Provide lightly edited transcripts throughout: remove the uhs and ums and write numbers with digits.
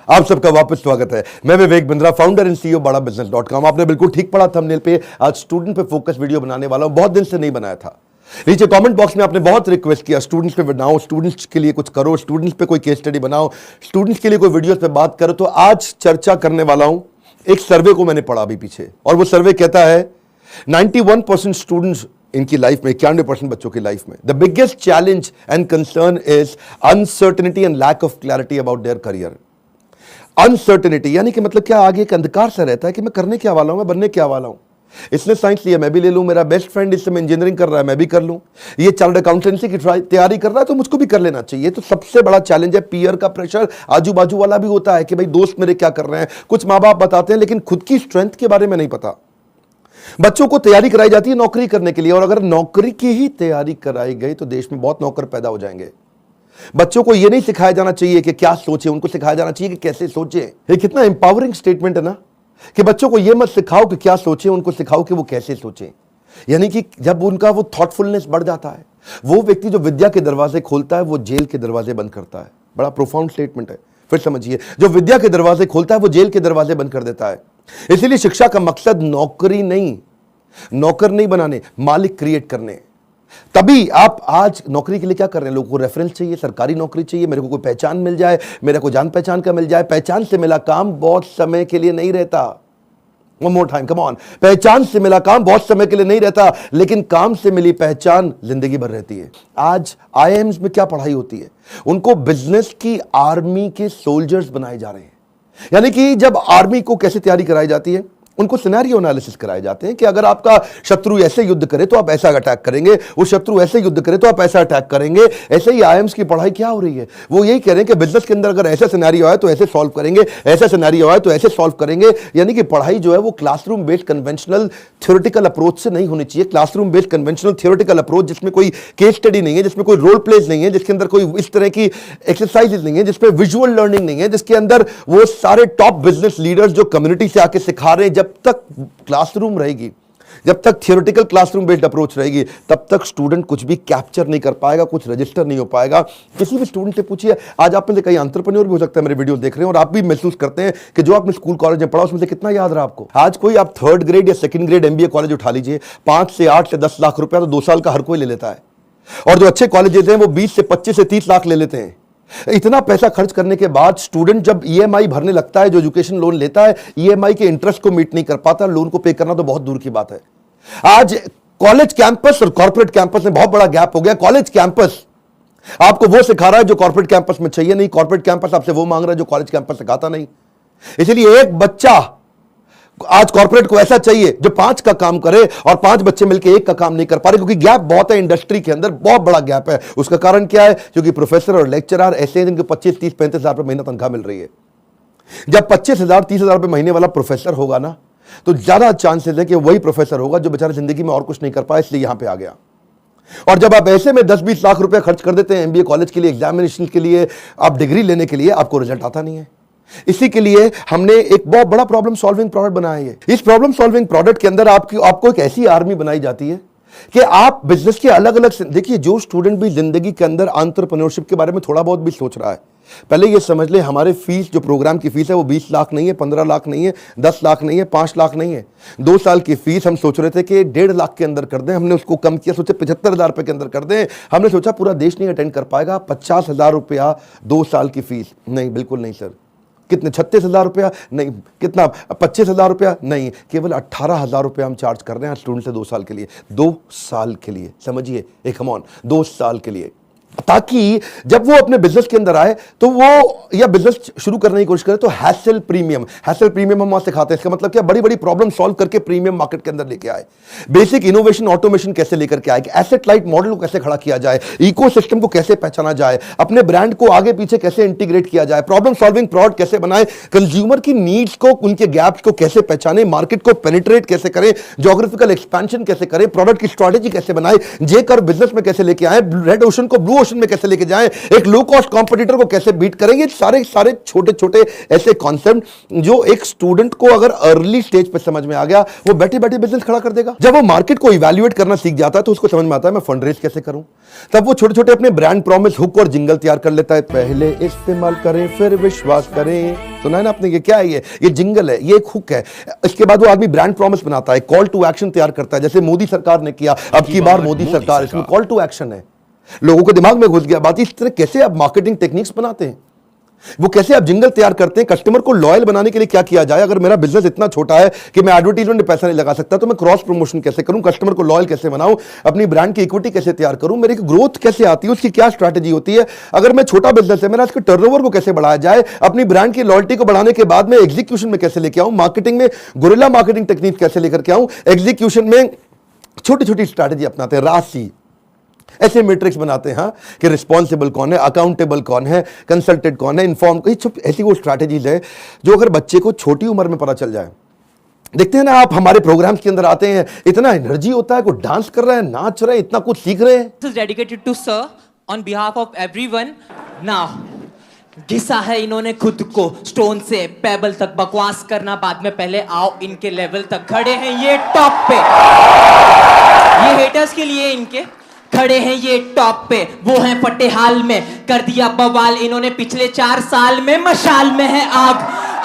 आप सबका वापस स्वागत है। मैं Vivek Bindra, founder and CEO badabusiness.com। आपने बिल्कुल ठीक पढ़ा थंबनेल पे। आज स्टूडेंट पे फोकस वीडियो बनाने वाला हूं, बहुत दिन से नहीं बनाया था। नीचे कमेंट बॉक्स में आपने बहुत रिक्वेस्ट किया स्टूडेंट्स पे बनाओ, स्टूडेंट्स के लिए कुछ करो, स्टूडेंट्स पे कोई केस स्टडी बनाओ, स्टूडेंट्स के लिए कोई वीडियोस पे बात करो। तो आज चर्चा करने वाला हूं एक सर्वे को मैंने पढ़ा अभी पीछे, और वो सर्वे कहता है 91% स्टूडेंट्स इनकी लाइफ में, 91% बच्चों की लाइफ में the biggest challenge and concern is uncertainty and lack of clarity about their career. Uncertainty यानी कि मतलब क्या, आगे एक अंधकार सा रहता है कि मैं करने क्या वाला हूं, मैं बनने क्या वाला हूं। इसने साइंस लिया, मैं भी ले लूं। मेरा बेस्ट फ्रेंड इस समय इंजीनियरिंग कर रहा है, मैं भी कर लूं। ये चार्टर्ड अकाउंटेंसी की तैयारी कर रहा है, तो मुझको भी कर लेना चाहिए। तो सबसे बड़ा चैलेंज है पीयर का प्रेशर। आजू बाजू वाला भी होता है कि भाई दोस्त मेरे क्या कर रहे हैं, कुछ माँ बाप बताते हैं, लेकिन खुद की स्ट्रेंथ के बारे में नहीं पता। बच्चों को तैयारी कराई जाती है नौकरी करने के लिए, और अगर नौकरी की ही तैयारी कराई गई तो देश में बहुत नौकर पैदा हो जाएंगे। बच्चों को यह नहीं सिखाया जाना चाहिए कि क्या सोचे, उनको सिखाया जाना चाहिए कि कैसे सोचे। ये कितना एम्पावरिंग स्टेटमेंट है ना, कि बच्चों को यह मत सिखाओ कि क्या सोचे, उनको सिखाओ कि वो कैसे सोचे। यानी कि जब उनका वो थॉटफुलनेस बढ़ जाता है, वो व्यक्ति जो विद्या के दरवाजे खोलता है वो जेल के दरवाजे बंद करता है। बड़ा प्रोफाउंड स्टेटमेंट है, फिर समझिए। जो विद्या के दरवाजे खोलता है वो जेल के दरवाजे बंद कर देता है। इसीलिए शिक्षा का मकसद नौकरी नहीं, नौकर नहीं बनाने, मालिक क्रिएट करने। तभी आप आज नौकरी के लिए क्या कर रहे हैं, लोगों को रेफरेंस चाहिए, सरकारी नौकरी चाहिए, मेरे को कोई पहचान मिल जाए, मेरे को जान पहचान का मिल जाए। पहचान से मिला काम बहुत समय के लिए नहीं रहता। One more time, come on. पहचान से मिला काम बहुत समय के लिए नहीं रहता, लेकिन काम से मिली पहचान जिंदगी भर रहती है। आज आईआईएम्स में क्या पढ़ाई होती है, उनको बिजनेस की आर्मी के सोल्जर्स बनाए जा रहे हैं। यानी कि जब आर्मी को कैसे तैयारी कराई जाती है, उनको सिनेरियो एनालिसिस कराए जाते हैं कि अगर आपका शत्रु ऐसे युद्ध करे तो आप ऐसा अटैक करेंगे, वो शत्रु ऐसे युद्ध करे तो आप ऐसा अटैक करेंगे। ऐसे ही आईएम्स की पढ़ाई क्या हो रही है, वो यही कह रहे हैं कि बिजनेस के अंदर अगर ऐसा सिनेरियो आए तो ऐसे सॉल्व करेंगे, ऐसा सिनेरियो आए तो ऐसे सॉल्व करेंगे। यानी कि पढ़ाई जो है वो classroom based conventional theoretical approach से नहीं होनी चाहिए। Classroom based conventional theoretical approach जिसमें कोई केस स्टडी नहीं है, जिसमें कोई रोल प्लेज नहीं है, जिसके अंदर कोई इस तरह की एक्सरसाइजेज नहीं है, जिसमें विजुअल लर्निंग नहीं है, जिसके अंदर वो सारे टॉप बिजनेस लीडर्स जो कम्युनिटी से आके सिखा रहे हैं। जब तक क्लासरूम रहेगी, जब तक थियोरेटिकल क्लासरूम बेस्ड अप्रोच रहेगी, तब तक स्टूडेंट कुछ भी कैप्चर नहीं कर पाएगा, कुछ रजिस्टर नहीं हो पाएगा। किसी भी स्टूडेंट से पूछिए, आज आप में से कई एंटरप्रेन्योर भी हो सकता है मेरे वीडियो देख रहे हैं, और आप भी महसूस करते हैं कि जो आपने स्कूल कॉलेज में पढ़ा उसमें से कितना याद रहा आपको। आज कोई आप 3rd ग्रेड या 2nd ग्रेड एमबीए कॉलेज उठा लीजिए, 5 से 8 से 10 लाख रुपया तो 2 साल का हर कोई ले लेता है। और जो अच्छे कॉलेजेस हैं वो 20 से 25 से 30 लाख ले लेते हैं। इतना पैसा खर्च करने के बाद स्टूडेंट जब ईएमआई भरने लगता है, जो एजुकेशन लोन लेता है, ईएमआई के इंटरेस्ट को मीट नहीं कर पाता, लोन को पे करना तो बहुत दूर की बात है। आज कॉलेज कैंपस और कॉर्पोरेट कैंपस में बहुत बड़ा गैप हो गया। कॉलेज कैंपस आपको वो सिखा रहा है जो कॉर्पोरेट कैंपस में चाहिए नहीं, कॉर्पोरेट कैंपस आपसे वो मांग रहा है जो कॉलेज कैंपस सिखाता नहीं। इसलिए एक बच्चा आज कॉर्पोरेट को ऐसा चाहिए जो 5 का काम करे, और 5 बच्चे मिलकर 1 का काम नहीं कर पा रहे, क्योंकि गैप बहुत है इंडस्ट्री के अंदर, बहुत बड़ा गैप है। उसका कारण क्या है, क्योंकि प्रोफेसर और लेक्चरर ऐसे हैं जिनको 25, 30, 35 हजार रुपए महीना तनख्वाह मिल रही है। जब 25,000, 30,000 रुपए महीने वाला प्रोफेसर होगा ना, तो ज्यादा चांसेस है कि वही प्रोफेसर होगा जो बेचारा जिंदगी में और कुछ नहीं कर पाया, इसलिए यहां पे आ गया। और जब आप ऐसे में 10-20 लाख रुपए खर्च कर देते हैं एमबीए कॉलेज के लिए, एग्जामिनेशन के लिए, आप डिग्री लेने के लिए, आपको रिजल्ट आता नहीं है। इसी के लिए हमने एक बहुत बड़ा प्रॉब्लम सॉल्विंग प्रोडक्ट बनाया है। इस प्रॉब्लम सॉल्विंग प्रोडक्ट के अंदर आपको एक ऐसी आर्मी बनाई जाती है कि आप बिजनेस के अलग अलग, देखिए जो स्टूडेंट भी जिंदगी के अंदर एंटरप्रेन्योरशिप के बारे में थोड़ा बहुत भी सोच रहा है, पहले ये समझ ले हमारे फीस, जो प्रोग्राम की फीस है वो 20 लाख नहीं है, 15 लाख नहीं है, 10 लाख नहीं है, 5 लाख नहीं है। 2 साल की फीस हम सोच रहे थे कि 1.5 लाख के अंदर कर दें, हमने उसको कम किया, सोचे 75,000 रुपए के अंदर कर दें। हमने सोचा पूरा देश नहीं अटेंड कर पाएगा, 50,000 रुपया 2 साल की फीस। नहीं, बिल्कुल नहीं सर। कितने, 36,000 रुपया? नहीं। कितना, 25,000 रुपया? नहीं। केवल 18,000 रुपया हम चार्ज कर रहे हैं स्टूडेंट से 2 साल के लिए। 2 साल के लिए, समझिए, एक कम ऑन, 2 साल के लिए, ताकि जब वो अपने बिजनेस के अंदर आए तो वो, या बिजनेस शुरू करने की कोशिश करे तो हैसल प्रीमियम हम वहां सिखाते हैं। इसका मतलब क्या, बड़ी बड़ी प्रॉब्लम सॉल्व करके प्रीमियम मार्केट के अंदर लेके आए, बेसिक इनोवेशन ऑटोमेशन कैसे लेकर के आए, एसेट लाइट मॉडल को कैसे खड़ा किया जाए, इकोसिस्टम को कैसे पहचाना जाए, अपने ब्रांड को आगे पीछे कैसे इंटीग्रेट किया जाए, प्रॉब्लम सॉल्विंग प्रोडक्ट कैसे बनाए, कंज्यूमर की नीड्स को, उनके गैप्स को कैसे पहचाने, मार्केट को पेनिट्रेट कैसे करें, ज्योग्राफिकल एक्सपेंशन कैसे करें, प्रोडक्ट की स्ट्रेटेजी कैसे बनाए, जे कर बिजनेस में कैसे लेके आए, रेड ओशन को ब्लू प्रमोशन में कैसे लेके जाएं, एक लो कॉस्ट कॉम्पिटिटर को कैसे बीट करेंगे, सारे सारे छोटे छोटे ऐसे कॉन्सेप्ट जो एक स्टूडेंट को अगर अर्ली स्टेज पे समझ में आ गया, वो बैठे बैठे बिजनेस खड़ा कर देगा। जब वो मार्केट को इवैल्यूएट करना सीख जाता है तो उसको समझ में आता है मैं फंड रेज कैसे करूं। तब वो छोटे छोटे अपने ब्रांड प्रॉमिस, हुक और जिंगल तैयार कर लेता है। पहले इस्तेमाल करें फिर विश्वास करें, सुना है ना आपने? ये क्या है? ये जिंगल है, ये एक हुक है। इसके बाद वो आदमी ब्रांड प्रॉमिस बनाता है, कॉल टू एक्शन तैयार करता है, जैसे मोदी सरकार ने किया, अब की बार मोदी सरकार, इसमें कॉल टू एक्शन है। लोगों को दिमाग में घुस गया बात। इस तरह कैसे आप मार्केटिंग टेक्निक्स बनाते हैं, वो कैसे आप जिंगल तैयार करते हैं, कस्टमर को लॉयल बनाने के लिए क्या किया जाए। अगर मेरा बिजनेस इतना छोटा है कि मैं एडवर्टाइजमेंट में पैसा नहीं लगा सकता, तो मैं क्रॉस प्रमोशन कैसे करूं, कस्टमर को लॉयल कैसे बनाऊं, अपनी ब्रांड की इक्विटी कैसे तैयार करूं, मेरी ग्रोथ कैसे आती है, उसकी क्या स्ट्रैटेजी होती है। अगर मैं छोटा बिजनेस है, मेरा इसके टर्नओवर को कैसे बढ़ाया जाए, अपनी ब्रांड की लॉयल्टी को बढ़ाने के बाद में एग्जीक्यूशन में कैसे लेके आऊं, मार्केटिंग में गुरिल्ला मार्केटिंग टेक्निक कैसे लेकर के आऊं, एग्जीक्यूशन में छोटी छोटी स्ट्रैटेजी अपनाते हैं, राशि ऐसे मैट्रिक्स बनाते हैं हाँ, कि रिस्पॉन्सिबल कौन है, अकाउंटेबल कौन है, कंसल्टेड कौन है, इन्फॉर्म, ऐसी वो स्ट्रैटेजीज है जो अगर बच्चे को छोटी उम्र में पता चल जाए। देखते हैं ना आप हमारे प्रोग्राम्स के अंदर आते हैं, इतना एनर्जी होता है, कोई डांस कर रहा है, नाच रहे हैं, इतना कुछ सीख रहे हैं। This is dedicated to sir on behalf of everyone. Now घिसा है इन्होंने खुद को स्टोन से पेबल तक, बकवास करना बाद में, पहले आओ इनके लेवल तक। खड़े हैं ये टॉप पे, ये हेटर्स के लिए इनके खड़े हैं ये टॉप पे, वो हैं फटे हाल में, कर दिया बवाल इन्होंने पिछले 4 साल में। मशाल में है आग,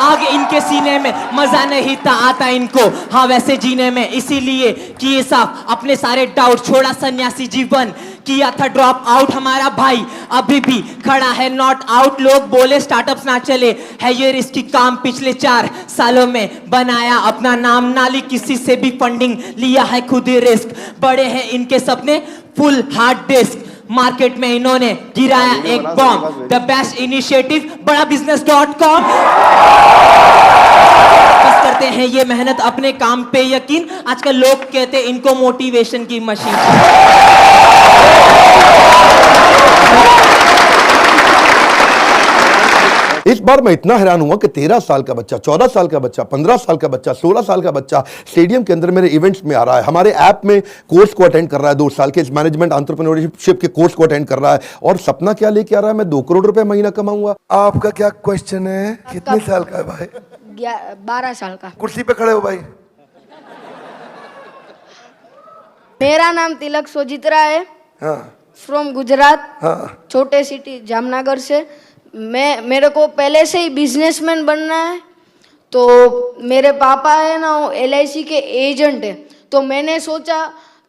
आग इनके सीने में, मजा नहीं था आता इनको हाँ वैसे जीने में, इसीलिए किए साफ अपने सारे डाउट, छोड़ा सन्यासी जीवन, किया था ड्रॉप आउट। हमारा भाई अभी भी खड़ा है नॉट आउट। लोग बोले स्टार्टअप्स ना चले, है ये रिस्की काम, पिछले 4 सालों में बनाया अपना नाम, नाली किसी से भी फंडिंग लिया है खुद ही रिस्क, बड़े हैं इनके सपने फुल हार्ड डिस्क, मार्केट में इन्होंने गिराया एक बॉम्ब, द बेस्ट इनिशिएटिव बड़ा business.com। बस करते हैं ये मेहनत अपने काम पे यकीन, आजकल लोग कहते हैं इनको मोटिवेशन की मशीन। इस बार मैं इतना हैरान हुआ कि 13 साल का बच्चा, 14 साल का बच्चा, 15 साल का बच्चा, 16 साल का बच्चा स्टेडियम के अंदर मेरे इवेंट्स में आ रहा है, हमारे ऐप में कोर्स को अटेंड कर रहा है, 2 साल के मैनेजमेंट एंटरप्रेन्योरशिप के कोर्स को अटेंड कर रहा है, और सपना क्या लेके आ रहा है, मैं 2 करोड़ रुपए महीना कमाऊंगा। आपका क्या क्वेश्चन है? कितने साल का है भाई? 12 साल का। कुर्सी पे खड़े हो भाई। मेरा नाम तिलक सोजित्रा है, हाँ फ्रॉम गुजरात, हाँ छोटे सिटी जामनगर से। मेरे को पहले से ही बिजनेसमैन बनना है। तो मेरे पापा है ना, वो LIC के एजेंट है, तो मैंने सोचा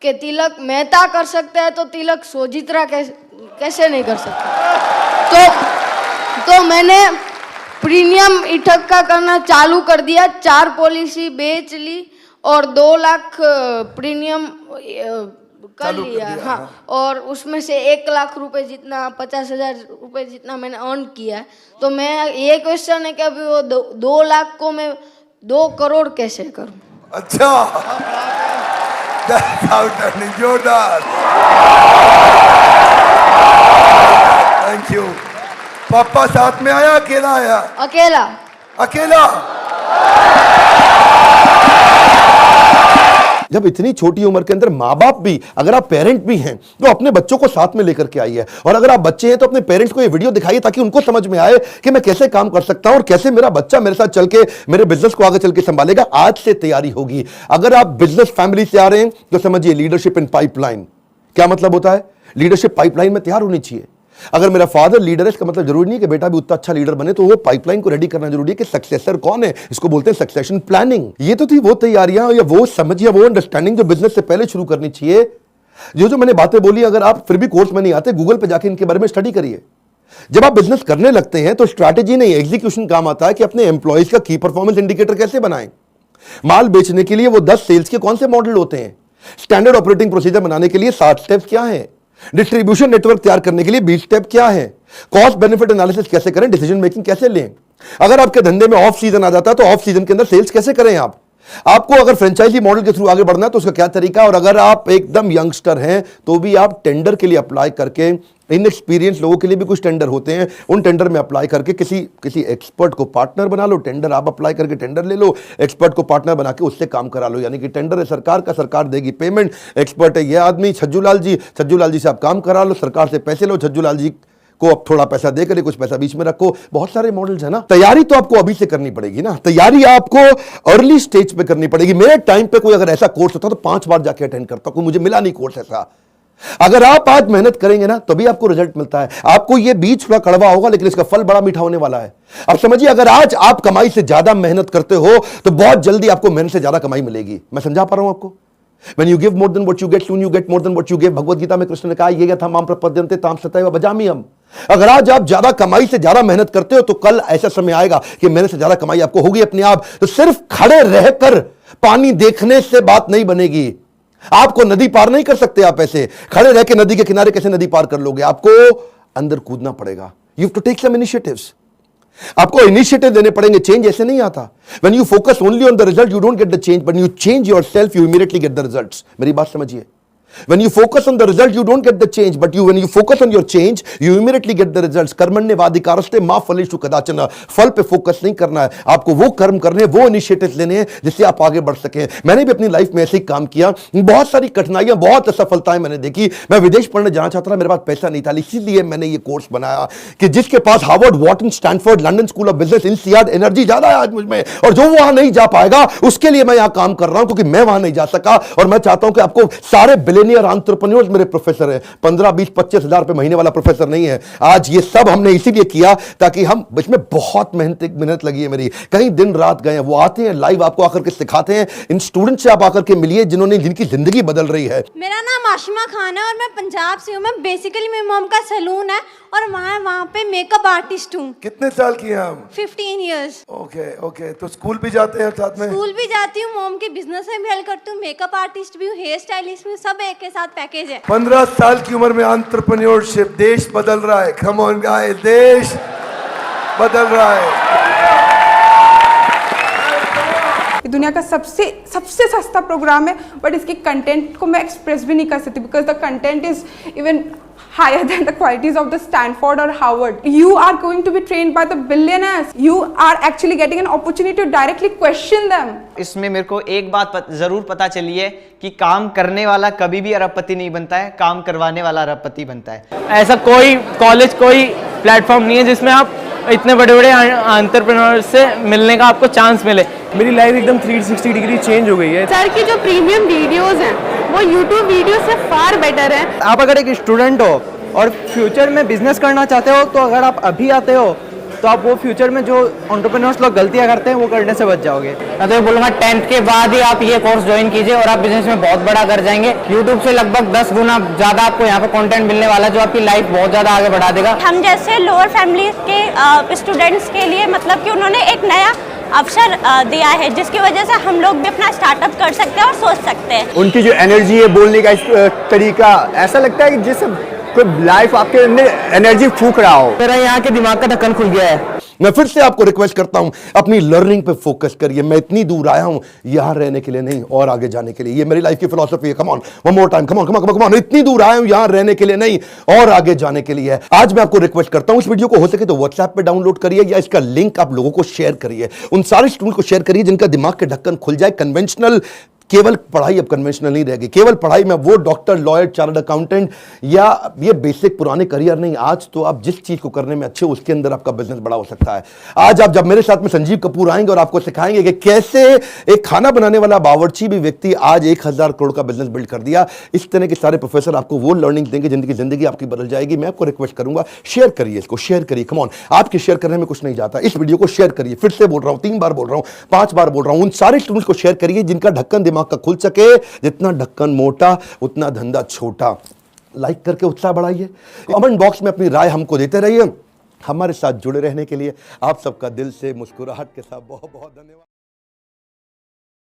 कि तिलक मेहता कर सकता है तो तिलक सोजित्रा कैसे नहीं कर सकता। तो मैंने प्रीमियम इकट्ठा करना चालू कर दिया, 4 पॉलिसी बेच ली और 2 लाख प्रीमियम कर लिया हाँ। और उसमें से 1 लाख रुपए जितना, 50,000 रुपए जितना मैंने अर्न किया है। तो मैं ये क्वेश्चन है कि अभी वो 2 लाख को मैं 2 करोड़ कैसे करूं? अच्छा, जोरदार, थैंक यू। पापा साथ में आया, अकेला आया? अकेला। अकेला। जब इतनी छोटी उम्र के अंदर माँ बाप भी, अगर आप पेरेंट भी हैं तो अपने बच्चों को साथ में लेकर के आइए, और अगर आप बच्चे हैं तो अपने पेरेंट्स को ये वीडियो दिखाइए ताकि उनको समझ में आए कि मैं कैसे काम कर सकता हूं और कैसे मेरा बच्चा मेरे साथ चल के मेरे बिजनेस को आगे चल के संभालेगा। आज से तैयारी होगी। अगर आप बिजनेस फैमिली से आ रहे हैं तो समझिए लीडरशिप इन पाइपलाइन। क्या मतलब होता है? लीडरशिप पाइपलाइन में तैयार होनी चाहिए। अगर मेरा फादर लीडर है, इसका मतलब जरूरी नहीं कि बेटा भी उतना अच्छा लीडर बने, तो वो पाइपलाइन को रेडी करना जरूरी है कि सक्सेसर कौन है, इसको बोलते हैं सक्सेशन प्लानिंग। ये तो थी वो तैयारियां या वो समझ या वो अंडरस्टैंडिंग जो बिजनेस से पहले शुरू करनी चाहिए। जो मैंने बातें बोली, अगर आप फिर भी कोर्स में नहीं आते, गूगल पे जाके इनके बारे में स्टडी करिए। जब आप बिजनेस करने लगते हैं तो स्ट्रैटेजी नहीं, एग्जीक्यूशन काम आता है कि अपने एम्प्लॉइज का की परफॉर्मेंस इंडिकेटर कैसे बनाएं। माल बेचने के लिए वो 10 सेल्स के कौन से मॉडल होते हैं, स्टैंडर्ड ऑपरेटिंग प्रोसीजर बनाने के लिए 7 स्टेप्स क्या हैं, डिस्ट्रीब्यूशन नेटवर्क तैयार करने के लिए 20 स्टेप क्या है, कॉस्ट बेनिफिट एनालिसिस कैसे करें, डिसीजन मेकिंग कैसे लें। अगर आपके धंधे में ऑफ सीजन आ जाता है तो ऑफ सीजन के अंदर सेल्स कैसे करें आप, आपको अगर फ्रेंचाइजी मॉडल के थ्रू आगे बढ़ना है तो उसका क्या तरीका है, और अगर आप एकदम यंगस्टर हैं तो भी आप टेंडर के लिए अप्लाई करके, इनएक्सपीरियंस लोगों के लिए भी कुछ टेंडर होते हैं, उन टेंडर में अप्लाई करके किसी एक्सपर्ट को पार्टनर बना लो। टेंडर आप अप्लाई करके टेंडर ले लो, एक्सपर्ट को पार्टनर बना के उससे काम करा लो। यानी कि टेंडर है सरकार का, सरकार देगी पेमेंट, एक्सपर्ट है ये आदमी छज्जू लाल जी से आप काम करा लो, सरकार से पैसे लो, छज्जू लाल जी को अब थोड़ा पैसा देकर कुछ पैसा बीच में रखो। बहुत सारे मॉडल्स है ना। तैयारी तो आपको अभी से करनी पड़ेगी ना, तैयारी आपको अर्ली स्टेज पे करनी पड़ेगी। मेरे टाइम पे कोई अगर ऐसा कोर्स होता तो 5 बार जाके अटेंड करता, कोई मुझे मिला नहीं कोर्स ऐसा। अगर आप आज मेहनत करेंगे ना तभी आपको रिजल्ट मिलता है। आपको ये बीज थोड़ा कड़वा होगा लेकिन इसका फल बड़ा मीठा होने वाला है। अब समझिए, अगर आज आप कमाई से ज्यादा मेहनत करते हो तो बहुत जल्दी आपको मेहनत से ज्यादा कमाई मिलेगी। मैं समझा पा रहा हूं आपको? When you give more than what you get, soon you get more than what you give। Bhagavad Gita में कृष्ण ने कहा, ये था माम प्रपद्यन्ते ताम सतैव भजामि हम। अगर आज आप ज्यादा कमाई से ज्यादा मेहनत करते हो तो कल ऐसा समय आएगा कि मेहनत से ज्यादा कमाई आपको होगी अपने आप। तो सिर्फ खड़े रहकर पानी देखने से बात नहीं बनेगी। आपको नदी पार नहीं कर सकते आप ऐसे खड़े रह के। नदी के किनारे कैसे नदी पार कर लोगे? आपको अंदर कूदना पड़ेगा। You have to take some initiatives. आपको इनिशिएटिव देने पड़ेंगे। चेंज ऐसे नहीं आता। When you focus only on the result you don't get the change, but you change yourself, you immediately get the results. मेरी बात समझिए। When you focus on the result, you don't get the change, but when you focus on your change, you immediately get the results। कर्मण्येवाधिकारस्ते मा फलेषु कदाचन। फल पे focus नहीं करना है आपको, वो कर्म करने, वो इनिशिएटिव लेने हैं जिससे आप आगे बढ़ सकें। मैंने भी अपनी लाइफ में ऐसे ही काम किया। बहुत सारी कठिनाइयां, बहुत असफलताएं मैंने देखी। मैं विदेश पढ़ने जाना चाहता था, मेरे पास पैसा नहीं था, इसीलिए मैंने ये कोर्स बनाया कि जिसके पास Harvard, Wharton, Stanford, London School of Business, INSEAD energy ज्यादा है आज मुझ में, और जो वहां नहीं जा पाएगा उसके लिए मैं यहां काम कर रहा हूं, क्योंकि मैं वहां नहीं जा सका। और मैं चाहता हूं कि आपको सारे बिलियनियर एंटरप्रेन्योर्स मेरे प्रोफेसर हैं। 15, 20, 25 हजार रुपए महीने वाला प्रोफेसर नहीं है आज। ये सब हमने इसीलिए किया ताकि हम, इसमें बहुत मेहनत लगी है मेरी, कहीं दिन रात गए हैं। वो आते हैं लाइव, आपको आकर के सिखाते हैं। इन स्टूडेंट से आप आकर के मिलिए जिनकी जिंदगी बदल रही है। मेरा नाम आशिमा खान है और मैं पंजाब से हूँ। मैं बेसिकली मेरी मॉम का सैलून है और वहाँ पे मेकअप आर्टिस्ट हूँ। कितने साल की हैं आप? 15 इयर्स। ओके। तो स्कूल भी जाते हैं साथ में? स्कूल भी जाती हूँ, मॉम के बिजनेस में भी हेल्प करती हूँ, मेकअप आर्टिस्ट भी हूँ, हेयर स्टाइलिस्ट भी हूँ, सब एक के साथ पैकेज है। 15 साल की उम्र में एंटरप्रेन्योरशिप, देश बदल रहा है। कम ऑन गाइस, देश बदल रहा है। दुनिया का सबसे सस्ता प्रोग्राम है, बट इसके कंटेंट को मैं एक्सप्रेस भी नहीं कर सकती because the content is even higher than the qualities of the Stanford or Harvard. You are going to be trained by the billionaires. You are actually getting an opportunity to directly question them. इसमें मेरे को एक बात जरूर पता चली है कि काम करने वाला कभी भी अरबपति नहीं बनता है, काम करवाने वाला अरबपति बनता है। ऐसा कोई कॉलेज, कोई प्लेटफॉर्म नहीं है जिसमें आप इतने बड़े बड़े एंटरप्रेन्योर से मिलने का आपको चांस मिले। मेरी लाइफ एकदम 360 डिग्री चेंज हो गई है। सर की जो प्रीमियम वीडियोस हैं वो YouTube वीडियो से फार बेटर है। आप अगर एक स्टूडेंट हो और फ्यूचर में बिजनेस करना चाहते हो तो अगर आप अभी आते हो तो आप वो फ्यूचर में जो एंटरप्रेन्योर्स लोग गलतियां करते हैं वो करने से बच जाओगे। मैं तो बोलूँगा 10th के बाद ही आप ये कोर्स ज्वाइन कीजिए और आप बिजनेस में बहुत बड़ा कर जाएंगे। YouTube से लगभग 10 गुना ज़्यादा आपको यहाँ पे कंटेंट मिलने वाला है जो आपकी लाइफ बहुत ज़्यादा आगे बढ़ा देगा। हम जैसे लोअर फैमिली के स्टूडेंट्स के लिए मतलब कि उन्होंने एक नया अवसर दिया है जिसकी वजह से हम लोग भी अपना स्टार्टअप कर सकते हैं और सोच सकते हैं। उनकी जो एनर्जी है, बोलने का तरीका, ऐसा लगता है कि जैसे कोई लाइफ आपके अंदर एनर्जी फूंक रहा हो। मेरा यहाँ के दिमाग का ढक्कन खुल गया है। मैं फिर से आपको रिक्वेस्ट करता हूं, अपनी लर्निंग पे फोकस करिए। मैं इतनी दूर आया हूं यहां रहने के लिए नहीं, और आगे जाने के लिए। ये मेरी लाइफ की फिलॉसफी है। Come on, one more time, come on. इतनी दूर आया हूं यहां रहने के लिए नहीं, और आगे जाने के लिए है। आज मैं आपको रिक्वेस्ट करता हूं, इस वीडियो को हो सके तो व्हाट्सएप पे डाउनलोड करिए या इसका लिंक आप लोगों को शेयर करिए। उन सारे स्टूडेंट को शेयर करिए जिनका दिमाग के ढक्कन खुल जाए। कन्वेंशनल केवल पढ़ाई अब कन्वेंशनल नहीं रहेगी। केवल पढ़ाई में वो डॉक्टर, लॉयर, चार्टर्ड अकाउंटेंट या ये बेसिक पुराने करियर नहीं। आज तो आप जिस चीज को करने में अच्छे हो उसके अंदर आपका बिजनेस बड़ा हो सकता है। आज आप जब मेरे साथ में संजीव कपूर आएंगे और आपको सिखाएंगे कि कैसे एक खाना बनाने वाला बावर्ची भी व्यक्ति आज 1000 करोड़ का बिजनेस बिल्ड कर दिया। इस तरह के सारे प्रोफेसर आपको वो लर्निंग देंगे जिनकी जिंदगी आपकी बदल जाएगी। मैं आपको रिक्वेस्ट करूंगा, शेयर करिए इसको, शेयर करिए। कम ऑन, आपके शेयर करने में कुछ नहीं जाता। इस वीडियो को शेयर करिए। फिर से बोल रहा हूं, 3 बार बोल रहा हूं, 5 बार बोल रहा हूं। उन सारे स्टूडेंट्स को शेयर करिए जिनका ढक्कन दिमाग का खुल सके। जितना ढक्कन मोटा उतना धंधा छोटा। लाइक करके उत्साह बढ़ाइए। कमेंट बॉक्स में अपनी राय हमको देते रहिए। हमारे साथ जुड़े रहने के लिए आप सबका दिल से मुस्कुराहट के साथ बहुत बहुत धन्यवाद।